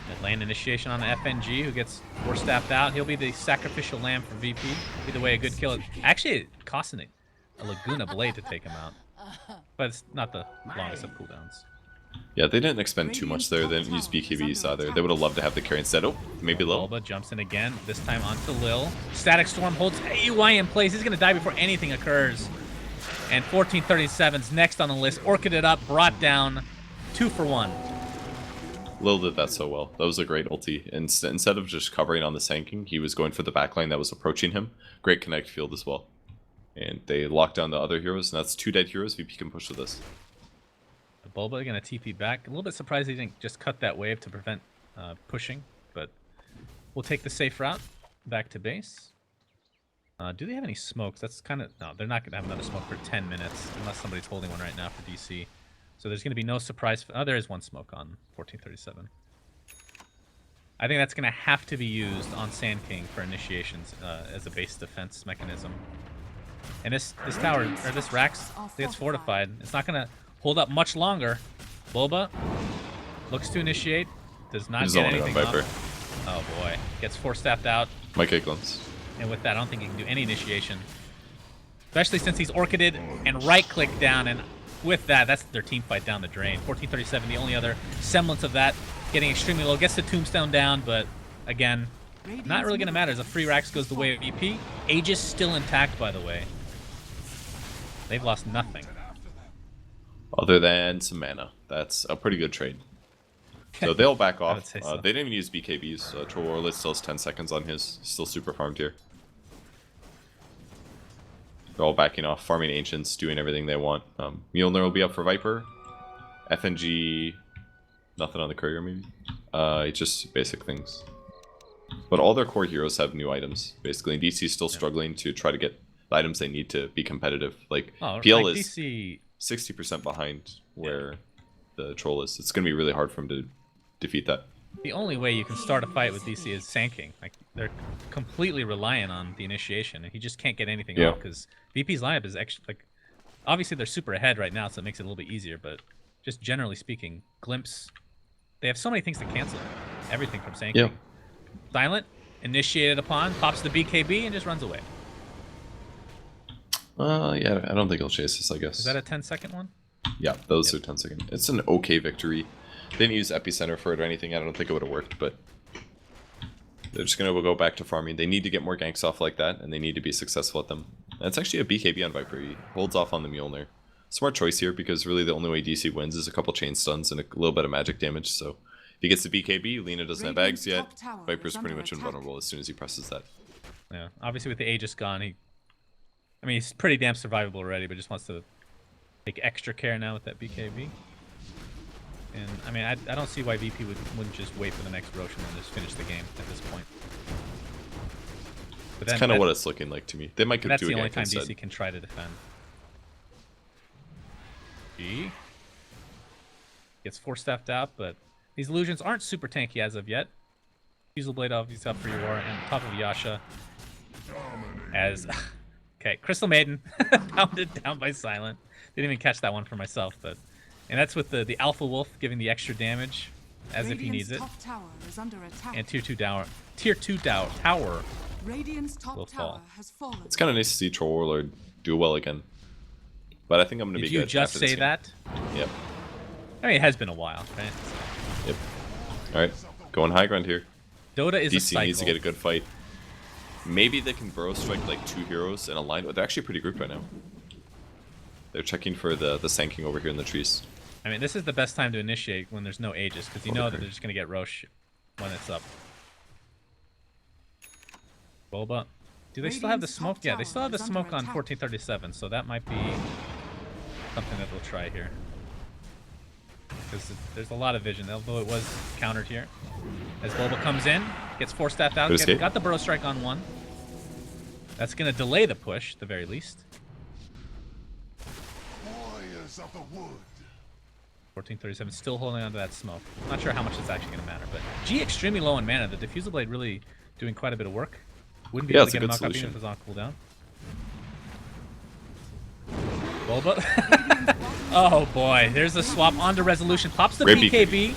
Mid lane initiation on the FNG, who gets force-staffed out. He'll be the sacrificial lamb for VP. Either way, a good kill. Actually, it costs a Laguna Blade to take him out. But it's not the longest of cooldowns. Yeah, they didn't expend too much there. They didn't use BKBs either. They would have loved to have the carry instead. Oh, maybe low. Bulba jumps in again, this time onto Lil. Static Storm holds AUI in place. He's going to die before anything occurs. And 1437's next on the list. Orchid it up, brought down. 2 for 1. Lil did that so well. That was a great ulti. Instead of just covering on the Sanking, he was going for the backline that was approaching him. Great connect field as well. And they locked down the other heroes, and that's 2 dead heroes. VP can push with this. Bulba going to TP back. A little bit surprised he didn't just cut that wave to prevent pushing, but we'll take the safe route back to base. Do they have any smokes? That's kind of... No, they're not going to have another smoke for 10 minutes, unless somebody's holding one right now for DC. So there's going to be no surprise. Oh, there is one smoke on 1437. I think that's going to have to be used on Sand King for initiations as a base defense mechanism. And this tower, or this Rax, gets fortified. It's not going to hold up much longer. Boba looks to initiate. Does not get anything off. Oh boy. Gets 4-staffed out. Might get glimpse. And with that, I don't think he can do any initiation. Especially since he's orchided and right-click down. And with that, that's their team fight down the drain. 1437, the only other semblance of that. Getting extremely low. Gets the tombstone down, but again, not really going to matter as a free Rax goes the way of VP. Aegis still intact, by the way. They've lost nothing. Other than some mana. That's a pretty good trade. So they'll back I would off. say so. They didn't even use BKBs. Troll Warlord still has 10 seconds on his. Still super farmed here. They're all backing off, farming Ancients, doing everything they want. Mjolnir will be up for Viper. FNG, nothing on the Courier maybe. It's just basic things. But all their core heroes have new items, basically. And DC is still struggling to try to get the items they need to be competitive. Like, PL like is DC... 60% behind where the Troll is. It's going to be really hard for him to defeat that. The only way you can start a fight with DC is Sanking. Like, they're completely reliant on the initiation, and he just can't get anything off because VP's lineup is actually, like, obviously they're super ahead right now, so it makes it a little bit easier, but just generally speaking, Glimpse, they have so many things to cancel. Everything from Sanking. Yeah. Silent, initiated upon, pops the BKB, and just runs away. Yeah, I don't think he'll chase this, I guess. Is that a 10-second one? Yeah, those are 10 seconds. It's an okay victory. They didn't use Epicenter for it or anything. I don't think it would have worked, but they're just going to go back to farming. They need to get more ganks off like that, and they need to be successful at them. And it's actually a BKB on Viper. He holds off on the Mjolnir. Smart choice here, because really the only way DC wins is a couple chain stuns and a little bit of magic damage. So if he gets the BKB, Lena doesn't have bags yet. Viper's pretty much invulnerable as soon as he presses that. Yeah, obviously with the Aegis gone, I mean, he's pretty damn survivable already, but just wants to take extra care now with that BKB. And, I mean, I don't see why VP wouldn't just wait for the next Roshan and just finish the game at this point. But That's kind of what it's looking like to me. They might do that's a the only gank time instead. DC can try to defend. G gets 4-staffed out, but these illusions aren't super tanky as of yet. Fusel Blade obviously up for Yor, and top of Yasha as... Okay, Crystal Maiden pounded down by Silent. Didn't even catch that one for myself, but... And that's with the Alpha Wolf giving the extra damage as if he needs it. And Tier 2 tower will fall. It's kind of nice to see Troll Warlord do well again. But I think I'm going to be good. Did you just after this say game. that? Yep. I mean, it has been a while, right? Yep. Alright, going high ground here. Dota is a DC cycle. needs to get a good fight. Maybe they can burrow strike like 2 heroes in a line. They're actually pretty grouped right now. They're checking for the Sanking over here in the trees. I mean, this is the best time to initiate when there's no Aegis, because you know that they're just going to get Rosh when it's up. Boba. Do they still have the smoke? Yeah, they still have the smoke on 1437, so that might be something that they'll try here. Because there's a lot of vision, although it was countered here. As Boba comes in, gets 4-staffed out, got the Burrow Strike on 1. That's going to delay the push, at the very least. Warriors of the wood. 1437 still holding on to that smoke. Not sure how much it's actually going to matter, but G extremely low in mana. The Diffusal Blade really doing quite a bit of work. Wouldn't be able to get a knockout even if it was on cooldown. Bulba. Oh boy, there's a swap onto Resolution. Pops the BKB.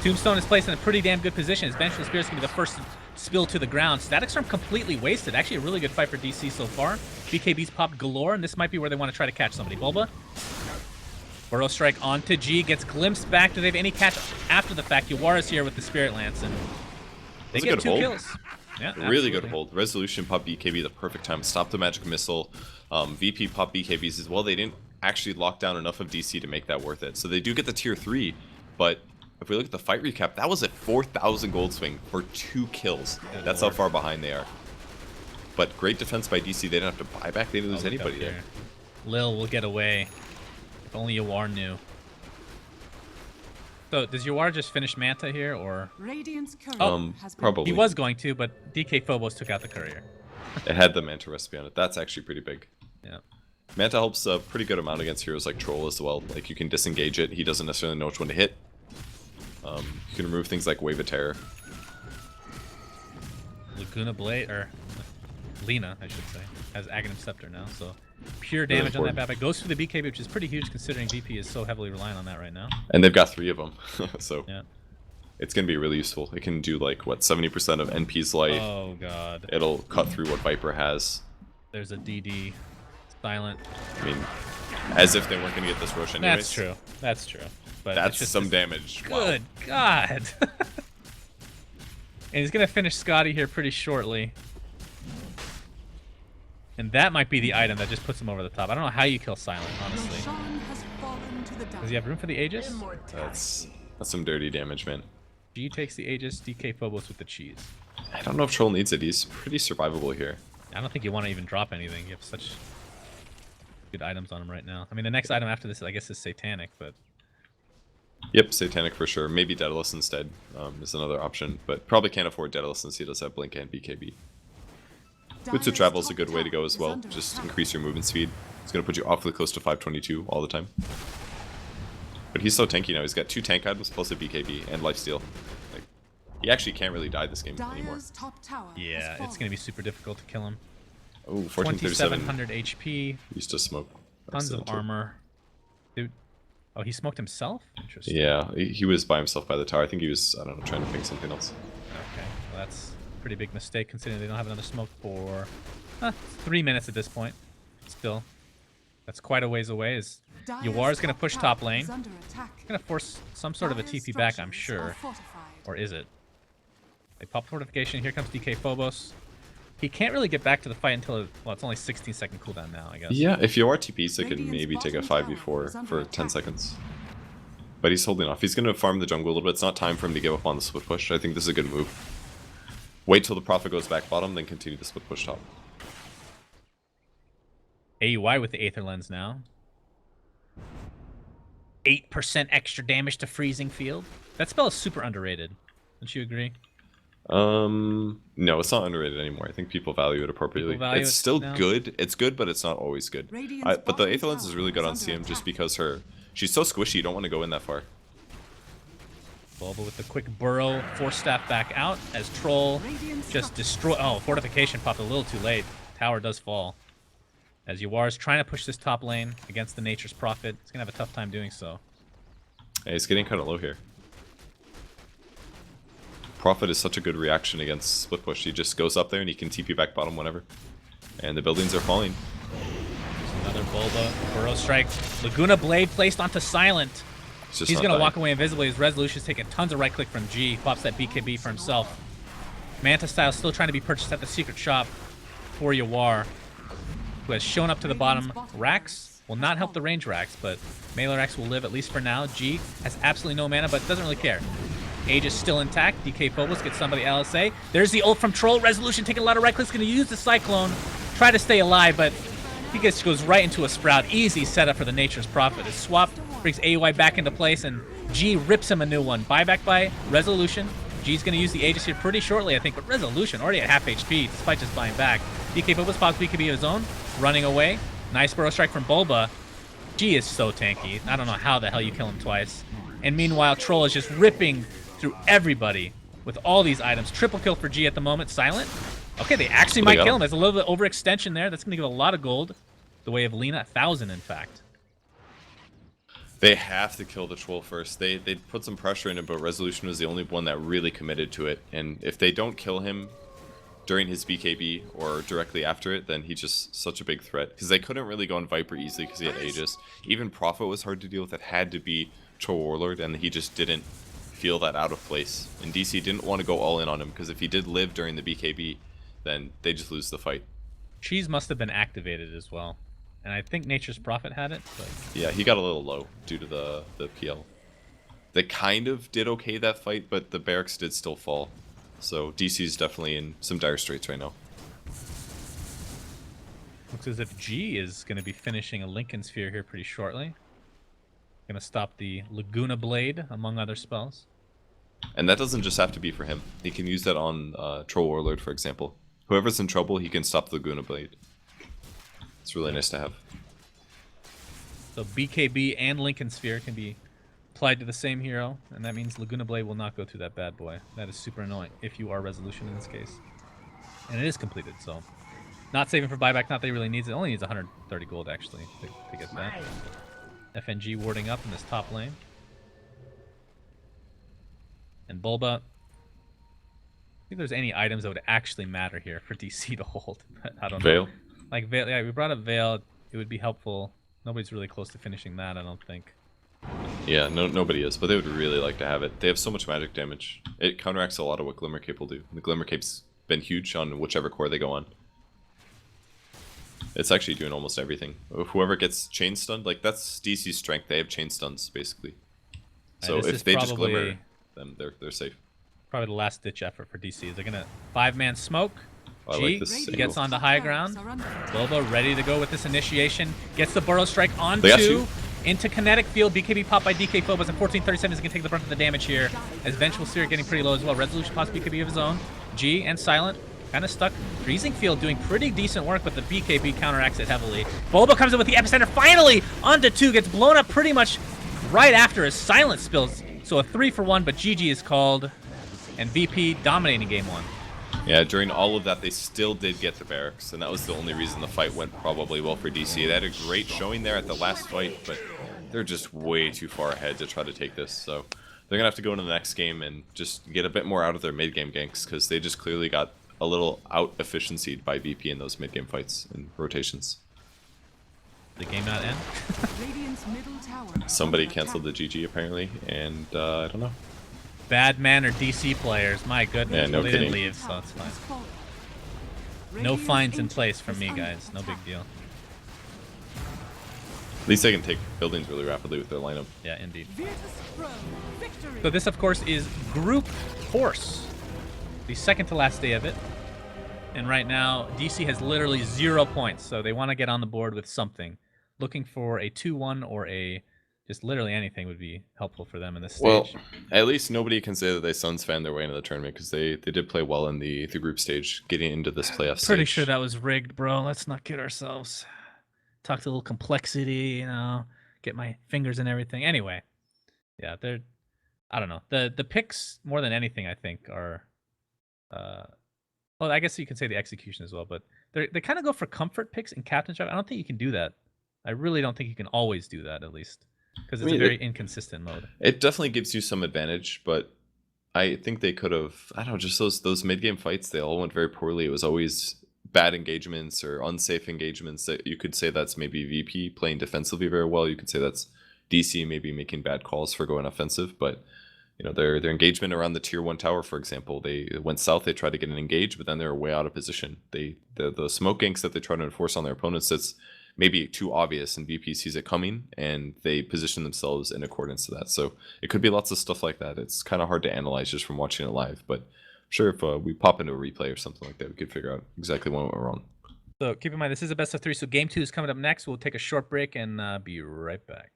Tombstone is placed in a pretty damn good position. His Vengeful Spirit is going to be the first to spill to the ground. Static Storm completely wasted. Actually a really good fight for DC so far. BKB's popped galore, and this might be where they want to try to catch somebody. Bulba. Burrow Strike onto G, gets glimpsed back. Do they have any catch after the fact? Yawara's here with the Spirit Lance, and they get 2 kills. Yeah, really good hold. Resolution pop BKB the perfect time. Stop the magic missile. VP pop BKBs as well. They didn't actually lock down enough of DC to make that worth it. So they do get the tier 3, but if we look at the fight recap, that was a 4,000 gold swing for 2 kills. That's how far behind they are. But great defense by DC. They didn't have to buy back. They didn't lose anybody there. Lil will get away. If only Yawar knew. So does Yawar just finish Manta here, or? Probably. He was going to, but DK Phobos took out the courier. It had the Manta recipe on it. That's actually pretty big. Yeah. Manta helps a pretty good amount against heroes like Troll as well. Like, you can disengage it. He doesn't necessarily know which one to hit. You can remove things like Wave of Terror. Laguna Blade, or Lina, I should say, has Aghanim Scepter now, so pure damage on that bad boy. Goes through the BKB, which is pretty huge considering VP is so heavily reliant on that right now. And they've got 3 of them, so yeah. It's going to be really useful. It can do, like, what, 70% of NP's life. Oh, God. It'll cut through what Viper has. There's a DD. Silent. I mean, as if they weren't going to get this Rosh anyways. That's true. That's true. But that's just some damage. Good God. And he's going to finish Scotty here pretty shortly. And that might be the item that just puts him over the top. I don't know how you kill Silent, honestly. Roshan has fallen to the Does he have room for the Aegis? That's some dirty damage, man. G takes the Aegis, DK Phobos with the cheese. I don't know if Troll needs it. He's pretty survivable here. I don't think you want to even drop anything. You have such good items on him right now. I mean, the next item after this, I guess, is Satanic, but... Yep, Satanic for sure. Maybe Daedalus instead is another option, but probably can't afford Daedalus since he does have Blink and BKB. Boots of Travel is a good way to go as well. Just increase your movement speed. It's going to put you awfully close to 522 all the time. But he's so tanky now. He's got 2 tank items plus a BKB and lifesteal. Like, he actually can't really die this game anymore. Yeah, it's going to be super difficult to kill him. Oh, 1437. 2700 HP. Used to smoke. Tons of armor. Dude. Oh, he smoked himself? Interesting. Yeah, he was by himself by the tower. I think he was, I don't know, trying to pick something else. Okay, well, that's a pretty big mistake considering they don't have another smoke for 3 minutes at this point. Still, that's quite a ways away. Yawar's going to push top lane. Going to force some sort of a TP back, I'm sure. Or is it? They pop fortification. Here comes DK Phobos. He can't really get back to the fight until, well, it's only 16-second cooldown now, I guess. Yeah, if you are TPs, they could maybe take a 5v4 for 10 seconds. But he's holding off. He's going to farm the jungle a little bit. It's not time for him to give up on the split push. I think this is a good move. Wait till the Prophet goes back bottom, then continue the split push top. AUI with the Aether Lens now. 8% extra damage to freezing field. That spell is super underrated. Don't you agree? No, it's not underrated anymore. I think people value it appropriately. It's still good. It's good, but it's not always good. But the Aether Lens is really good on CM just because she's so squishy, you don't want to go in that far. Bulba with the quick burrow, Force Staff back out as Troll just destroy. Oh, Fortification popped a little too late. Tower does fall. As Yawar's trying to push this top lane against the Nature's Prophet. He's going to have a tough time doing so. Hey, he's getting kind of low here. Prophet is such a good reaction against split push. He just goes up there and he can TP back bottom whenever. And the buildings are falling. There's another Bulba. Burrow strike. Laguna Blade placed onto Silent. He's going to walk away invisibly. His resolution is taking tons of right click from G. Pops that BKB for himself. Manta Style still trying to be purchased at the secret shop for Yawar, who has shown up to the bottom. Rax will not help the range Rax, but melee Rax will live at least for now. G has absolutely no mana, but doesn't really care. Age is still intact. DK Phobos gets somebody LSA. There's the ult from Troll. Resolution taking a lot of right clicks. Going to use the Cyclone. Try to stay alive, but he goes right into a Sprout. Easy setup for the Nature's Prophet. His swap brings AUI back into place, and G rips him a new one. Buyback by Resolution. G's going to use the Aegis here pretty shortly, I think, but Resolution already at half HP despite just buying back. DK Phobos pops BKB of his own. Running away. Nice burrow strike from Bulba. G is so tanky. I don't know how the hell you kill him twice. And meanwhile, Troll is just ripping through everybody with all these items. Triple kill for G at the moment. Silent. Okay, they actually might kill him. There's a little bit of overextension there. That's going to give a lot of gold. The way of Lina, 1,000 in fact. They have to kill the Troll first. They put some pressure in it, but Resolution was the only one that really committed to it. And if they don't kill him during his BKB or directly after it, then he's just such a big threat. Because they couldn't really go on Viper easily because he had Aegis. Even Prophet was hard to deal with. It had to be Troll Warlord, and he just didn't feel that out of place. And DC didn't want to go all in on him, because if he did live during the BKB, then they just lose the fight. Cheese must have been activated as well. And I think Nature's Prophet had it. But... yeah, he got a little low due to the PL. They kind of did okay that fight, but the barracks did still fall. So DC's definitely in some dire straits right now. Looks as if G is going to be finishing a Lincoln Sphere here pretty shortly. Going to stop the Laguna Blade, among other spells. And that doesn't just have to be for him. He can use that on Troll Warlord, for example. Whoever's in trouble, he can stop the Laguna Blade. It's really nice to have. So BKB and Lincoln Sphere can be applied to the same hero, and that means Laguna Blade will not go through that bad boy. That is super annoying if you are Resolution in this case. And it is completed, so not saving for buyback. Not that he really needs it. Only needs 130 gold actually to get that. FNG warding up in this top lane. And Bulba. I think there's any items that would actually matter here for DC to hold. I don't know. Veil. Like Veil, yeah, we brought up Veil. It would be helpful. Nobody's really close to finishing that, I don't think. Yeah, nobody is, but they would really like to have it. They have so much magic damage. It counteracts a lot of what Glimmer Cape will do. The Glimmer Cape's been huge on whichever core they go on. It's actually doing almost everything. Whoever gets chain stunned, like that's DC's strength. They have chain stuns basically. So if they just Glimmer them, they're safe. Probably the last ditch effort for DC. They're gonna 5-man smoke. I G like this gets angle. onto high ground. Bulba ready to go with this initiation. Gets the burrow strike on They got 2. you. Into kinetic field. BKB popped by DK Phobos, and 1437 is going to take the brunt of the damage here. As Vengeful Seer getting pretty low as well. Resolution pops BKB of his own. G and Silent kind of stuck. Freezing Field doing pretty decent work, but the BKB counteracts it heavily. Bulba comes in with the epicenter. Finally onto 2. Gets blown up pretty much right after his Silent spills. So a 3-for-1, but GG is called. And VP dominating game 1. Yeah, during all of that, they still did get the barracks, and that was the only reason the fight went probably well for DC. They had a great showing there at the last fight, but they're just way too far ahead to try to take this. So they're going to have to go into the next game and just get a bit more out of their mid-game ganks, because they just clearly got a little out-efficiencyed by VP in those mid-game fights and rotations. The game not end? Radiant's middle tower. Somebody canceled the GG apparently, and I don't know. Bad man or DC players. My goodness. Yeah, no Well, they kidding. didn't leave, so it's fine. No fines in place from me, guys. No big deal. At least they can take buildings really rapidly with their lineup. Yeah, indeed. Virtus.pro. Victory. So this, of course, is Group Force. The second to last day of it. And right now, DC has literally 0 points, so they want to get on the board with something. Looking for a 2-1 or a... just literally anything would be helpful for them in this stage. Well, at least nobody can say that they Suns fan their way into the tournament, because they did play well in the group stage, getting into this playoff Pretty stage. sure that was rigged, bro. Let's not kid ourselves. Talk to a little complexity, you know, get my fingers and everything. Anyway, yeah, they're... I don't know. The picks, more than anything, I think, are... well, I guess you could say the execution as well, but they kind of go for comfort picks and captain drive. I don't think you can do that. I really don't think you can always do that, at least. Because it's a very inconsistent mode. It definitely gives you some advantage, but I think they could have, I don't know, just those mid-game fights, they all went very poorly. It was always bad engagements or unsafe engagements. That you could say that's maybe VP playing defensively very well. You could say that's DC maybe making bad calls for going offensive, but you know, their engagement around the tier 1 tower, for example, they went south, they tried to get an engage, but then they were way out of position. The smoke ganks that they try to enforce on their opponents, that's maybe too obvious, and VP sees it coming, and they position themselves in accordance to that. So it could be lots of stuff like that. It's kind of hard to analyze just from watching it live, but I'm sure if we pop into a replay or something like that, we could figure out exactly what went wrong. So keep in mind, this is a best of 3, so game 2 is coming up next. We'll take a short break and be right back.